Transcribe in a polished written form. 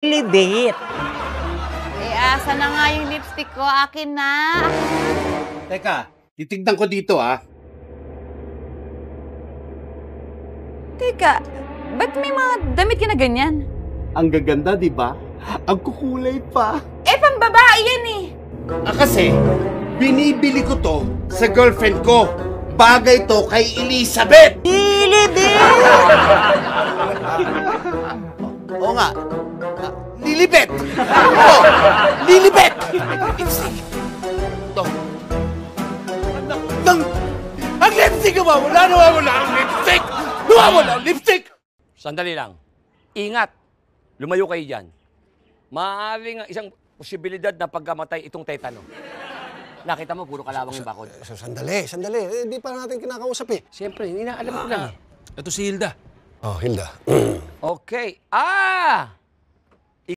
Lidit. Eh, asa na nga yung lipstick ko? Akin na. Teka, titignan ko dito Teka, ba't may mga damit ka na ganyan? Ang gaganda, di ba? Ang kukulay pa. Eh, pambabae yan eh. Kasi, binibili ko to sa girlfriend ko. Bagay to kay Elizabeth! Lidit! Oo nga. Lilibet! Oo! Lilibet! Lipstick! Ito. Ang lipstick nawawala! Nawawala ang lipstick! Nawawala ang lipstick! Sandali lang. Ingat. Lumayo kayo dyan. Maaaring isang posibilidad na pagkamatay itong tetano. Nakita mo, puro kalawang yung bakod. Sandali. Hindi pa natin kinakausap eh. Siyempre, inaalam ko lang. Ito si Hilda. Oh, Hilda. Okay. Ah!